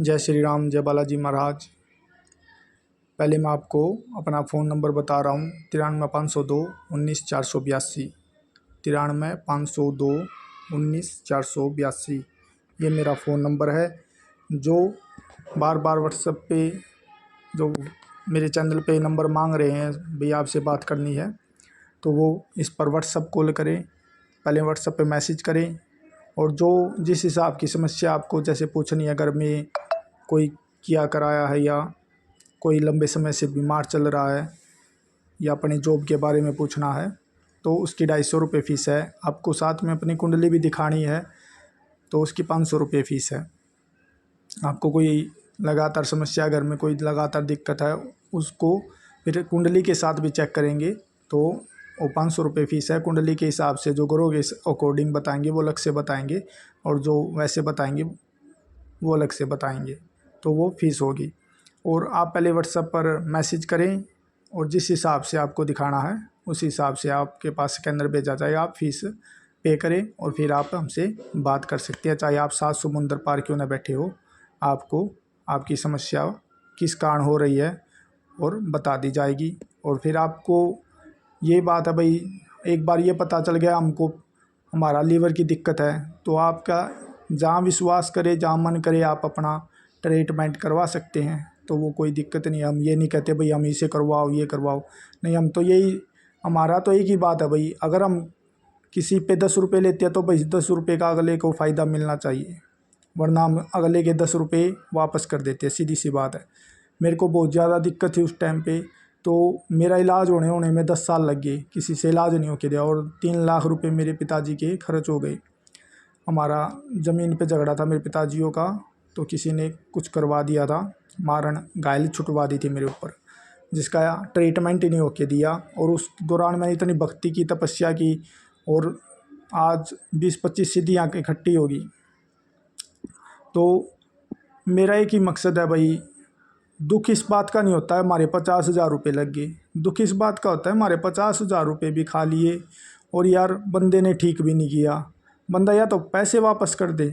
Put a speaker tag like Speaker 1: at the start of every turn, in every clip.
Speaker 1: जय श्री राम, जय बालाजी महाराज। पहले मैं आपको अपना फ़ोन नंबर बता रहा हूँ, 93 502 19 482। 93 502 19 482 ये मेरा फ़ोन नंबर है। जो बार बार व्हाट्सएप पे जो मेरे चैनल पे नंबर मांग रहे हैं भैया आपसे बात करनी है, तो वो इस पर व्हाट्सएप कॉल करें, पहले व्हाट्सएप पे मैसेज करें। और जो जिस हिसाब की समस्या आपको जैसे पूछनी है, घर में कोई क्या कराया है या कोई लंबे समय से बीमार चल रहा है या अपने जॉब के बारे में पूछना है, तो उसकी 250 रुपये फ़ीस है। आपको साथ में अपनी कुंडली भी दिखानी है तो उसकी 500 रुपये फ़ीस है। आपको कोई लगातार समस्या, घर में कोई लगातार दिक्कत है, उसको फिर कुंडली के साथ भी चेक करेंगे तो वो 500 रुपये फ़ीस है। कुंडली के हिसाब से जो करोगे इस अकॉर्डिंग बताएंगे, वो अलग से बताएंगे, और जो वैसे बताएंगे वो अलग से बताएंगे, तो वो फ़ीस होगी। और आप पहले व्हाट्सएप पर मैसेज करें और जिस हिसाब से आपको दिखाना है उस हिसाब से आपके पास स्कैनर भेजा जाएगा। आप फ़ीस पे करें और फिर आप हमसे बात कर सकते हैं। चाहे आप 7 समुंदर पार क्यों ना बैठे हो, आपको आपकी समस्या किस कारण हो रही है और बता दी जाएगी। और फिर आपको ये बात है भाई, एक बार ये पता चल गया हमको हमारा लीवर की दिक्कत है, तो आपका जहाँ विश्वास करे, जहाँ मन करे, आप अपना ट्रीटमेंट करवा सकते हैं। तो वो कोई दिक्कत नहीं है। हम ये नहीं कहते भाई हम इसे करवाओ, ये करवाओ, नहीं। हम तो यही, हमारा तो एक ही बात है भाई, अगर हम किसी पे 10 रुपये लेते हैं तो भाई 10 रुपये का अगले को फ़ायदा मिलना चाहिए, वरना हम अगले के 10 रुपये वापस कर देते हैं। सीधी सी बात है। मेरे को बहुत ज़्यादा दिक्कत थी उस टाइम पे, तो मेरा इलाज होने में 10 साल लग गए, किसी से इलाज नहीं होके दिया, और 3 लाख रुपए मेरे पिताजी के खर्च हो गए। हमारा ज़मीन पे झगड़ा था मेरे पिताजियों का, तो किसी ने कुछ करवा दिया था, मारन घायल छुटवा दी थी मेरे ऊपर, जिसका ट्रीटमेंट ही नहीं होके दिया। और उस दौरान मैंने इतनी भक्ति की, तपस्या की, और आज 20-25 सिद्धियाँ इकट्ठी होगी। तो मेरा एक ही मकसद है भाई, दुख इस बात का नहीं होता है हमारे 50,000 रुपये लग गए, दुख इस बात का होता है हमारे 50,000 रुपये भी खा लिए और यार बंदे ने ठीक भी नहीं किया। बंदा या तो पैसे वापस कर दे।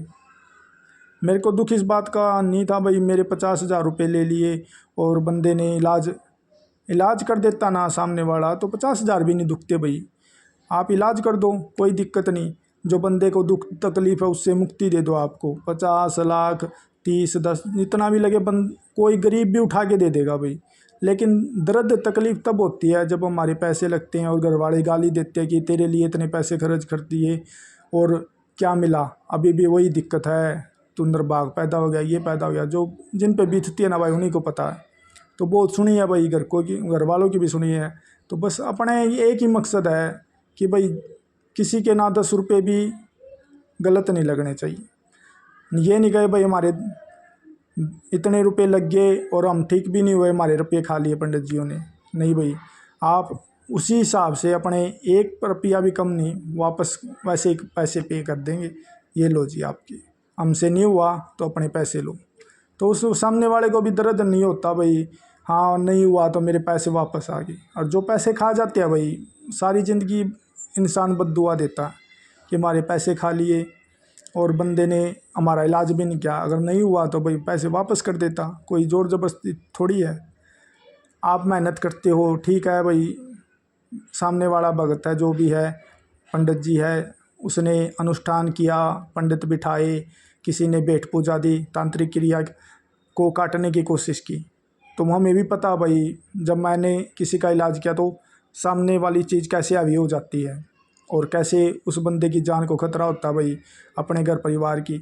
Speaker 1: मेरे को दुख इस बात का नहीं था भाई, मेरे 50,000 रुपये ले लिए और बंदे ने इलाज कर देता ना सामने वाला, तो 50,000 भी नहीं दुखते भाई। आप इलाज कर दो, कोई दिक्कत नहीं। जो बंदे को दुख तकलीफ़ है उससे मुक्ति दे दो। आपको 50 लाख 30 10 जितना भी लगे, कोई गरीब भी उठा के दे देगा भाई। लेकिन दर्द तकलीफ़ तब होती है जब हमारे पैसे लगते हैं और घर वाले गाली देते हैं कि तेरे लिए इतने पैसे खर्च कर दिए और क्या मिला, अभी भी वही दिक्कत है, तू नरभाग पैदा हो गया, ये पैदा हो गया। जो जिन पे बीतती है ना भाई, उन्हीं को पता है। तो बहुत सुनी है भाई, घर वालों की भी सुनी है। तो बस अपने एक ही मकसद है कि भाई किसी के ना 10 रुपये भी गलत नहीं लगने चाहिए। ये नहीं कहे भाई हमारे इतने रुपए लग गए और हम ठीक भी नहीं हुए, हमारे रुपये खा लिए पंडित जियों ने। नहीं भाई, आप उसी हिसाब से अपने 1 रुपया भी कम नहीं, वापस वैसे ही पैसे पे कर देंगे। ये लो जी, आपकी हमसे नहीं हुआ तो अपने पैसे लो। तो उस सामने वाले को भी दर्द नहीं होता भाई, हाँ नहीं हुआ तो मेरे पैसे वापस आ गए। और जो पैसे खा जाते हैं भाई, सारी ज़िंदगी इंसान बद्दुआ देता है कि हमारे पैसे खा लिए और बंदे ने हमारा इलाज भी नहीं किया। अगर नहीं हुआ तो भाई पैसे वापस कर देता, कोई ज़ोर ज़बरदस्ती थोड़ी है। आप मेहनत करते हो, ठीक है भाई, सामने वाला भगत है जो भी है, पंडित जी है, उसने अनुष्ठान किया, पंडित बिठाए, किसी ने भेंट पूजा दी, तांत्रिक क्रिया को काटने की कोशिश की। तो हमें भी पता भाई, जब मैंने किसी का इलाज किया तो सामने वाली चीज़ कैसे हावी हो जाती है और कैसे उस बंदे की जान को खतरा होता है भाई, अपने घर परिवार की।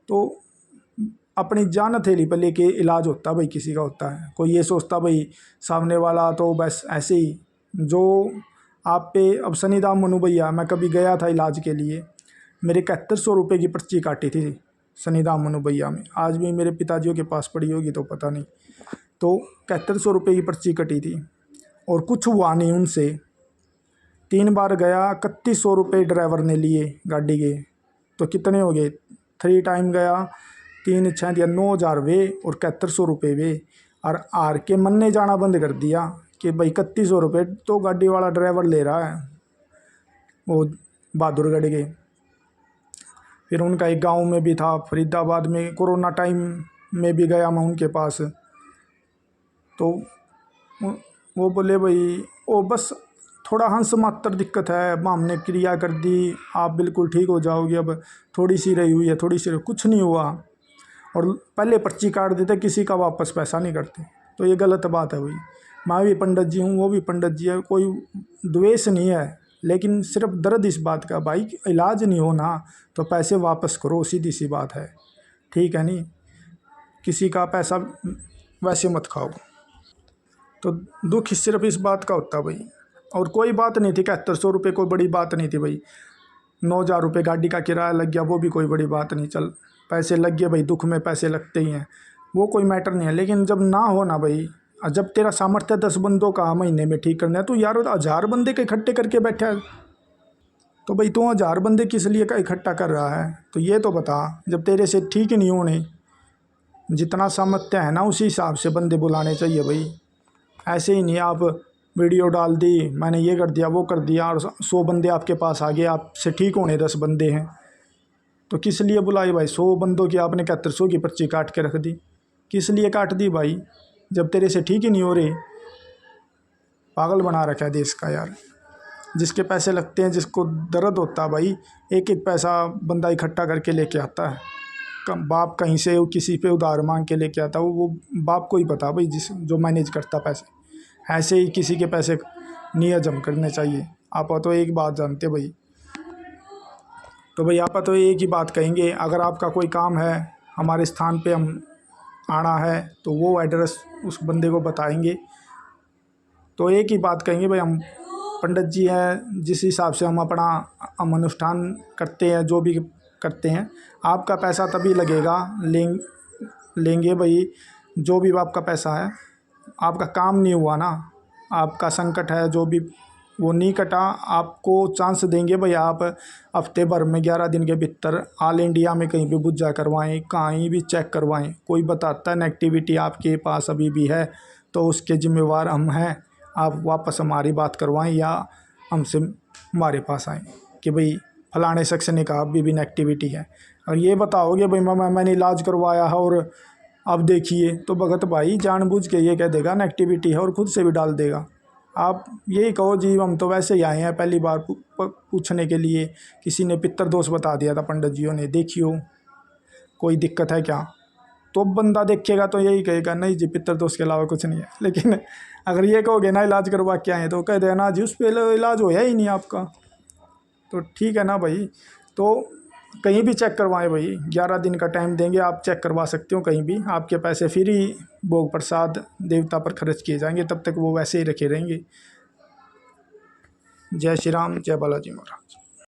Speaker 1: तो अपनी जान हथेली पर लेके इलाज होता है भाई, किसी का होता है। कोई ये सोचता भाई सामने वाला तो बस ऐसे ही, जो आप पे अब शनिधाम मनु भैया, मैं कभी गया था इलाज के लिए, मेरे 7100 रुपये की पर्ची काटी थी शनिधाम मनु भैया में। आज भी मेरे पिताजियों के पास पड़ी होगी तो पता नहीं। तो 7100 रुपये की पर्ची कटी थी और कुछ हुआ नहीं उनसे। 3 बार गया, 3100 रुपये ड्राइवर ने लिए गाड़ी के, तो कितने हो गए, 3 टाइम गया, 3 6 दिया, 9,000 वे और 7100 रुपये वे। और हार के मन ने जाना बंद कर दिया कि भाई 3100 रुपये तो गाड़ी वाला ड्राइवर ले रहा है, वो बहादुरगढ़ के। फिर उनका एक गांव में भी था, फरीदाबाद में, कोरोना टाइम मैं भी गया मैं उनके पास, तो वो बोले भाई वो बस थोड़ा हंस मात्र दिक्कत है, हमने क्रिया कर दी, आप बिल्कुल ठीक हो जाओगे, अब थोड़ी सी रही हुई है, थोड़ी सी कुछ नहीं हुआ। और पहले पर्ची काट देते, किसी का वापस पैसा नहीं करते। तो ये गलत बात है भाई। मैं भी पंडित जी हूँ, वो भी पंडित जी है, कोई द्वेष नहीं है, लेकिन सिर्फ दर्द इस बात का भाई, इलाज नहीं होना तो पैसे वापस करो, सीधी सी बात है, ठीक है नहीं? किसी का पैसा वैसे मत खाओ। तो दुख सिर्फ इस बात का होता भाई, और कोई बात नहीं थी, 7100 रुपये कोई बड़ी बात नहीं थी भाई। 9000 रुपये गाड़ी का किराया लग गया, वो भी कोई बड़ी बात नहीं, चल पैसे लग गए भाई, दुख में पैसे लगते ही हैं, वो कोई मैटर नहीं है। लेकिन जब ना हो ना भाई, जब तेरा सामर्थ्य 10 बंदों का महीने में ठीक करना है, तो यार 1000 बंदे के इकट्ठे करके बैठा है, तो भाई तू 1000 बंदे किस लिए का इकट्ठा कर रहा है? तो ये तो बता, जब तेरे से ठीक ही नहीं होने, जितना सामर्थ्य है ना उसी हिसाब से बंदे बुलाने चाहिए भाई। ऐसे ही नहीं आप वीडियो डाल दी, मैंने ये कर दिया वो कर दिया, और 100 बंदे आपके पास आ गए, आपसे ठीक होने 10 बंदे हैं, तो किस लिए बुलाई भाई? 100 बंदों की आपने 7100 की पर्ची काट के रख दी, किस लिए काट दी भाई, जब तेरे से ठीक ही नहीं हो रही? पागल बना रखा है देश का यार। जिसके पैसे लगते हैं, जिसको दर्द होता है भाई, एक एक पैसा बंदा इकट्ठा करके लेके आता है। बाप कहीं से किसी पे उधार मांग के लेके आता है, वो बाप को ही पता भाई, जिस जो मैनेज करता पैसे। ऐसे ही किसी के पैसे नहीं हजम करने चाहिए। आप तो एक बात जानते भाई, तो भाई आप तो एक ही बात कहेंगे, अगर आपका कोई काम है, हमारे स्थान पे हम आना है, तो वो एड्रेस उस बंदे को बताएंगे। तो एक ही बात कहेंगे भाई, हम पंडित जी हैं, जिस हिसाब से हम अपना अनुष्ठान करते हैं, जो भी करते हैं, आपका पैसा तभी लगेगा, लेंगे भाई, जो भी आपका पैसा है। आपका काम नहीं हुआ ना, आपका संकट है जो भी वो नहीं कटा, आपको चांस देंगे भाई, आप हफ्ते भर में 11 दिन के भीतर ऑल इंडिया में कहीं भी बुज्जा करवाएं, कहीं भी चेक करवाएं, कोई बताता है नेगेटिविटी आपके पास अभी भी है, तो उसके जिम्मेवार हम हैं। आप वापस हमारी बात करवाएं या हमसे हमारे पास आएँ कि भाई फलाने शख्स ने कहा अभी भी नेगेटिविटी है। और ये बताओगे भाई मैंने इलाज करवाया है और अब देखिए, तो भगत भाई जानबूझ के ये कह देगा नेगेटिविटी है और खुद से भी डाल देगा। आप यही कहो जी हम तो वैसे ही आए हैं पहली बार पूछने के लिए, किसी ने पितृदोष बता दिया था पंडित जियों ने, देखियो कोई दिक्कत है क्या? तो बंदा देखेगा तो यही कहेगा नहीं जी पितृदोष के अलावा कुछ नहीं है। लेकिन अगर ये कहोगे ना इलाज करवा के आए, तो कह देना जी उस पर इलाज होया ही नहीं आपका। तो ठीक है ना भाई, तो कहीं भी चेक करवाएं भाई, 11 दिन का टाइम देंगे, आप चेक करवा सकते हो कहीं भी, आपके पैसे फ्री भोग प्रसाद देवता पर खर्च किए जाएंगे, तब तक वो वैसे ही रखे रहेंगे। जय श्री राम, जय बालाजी महाराज।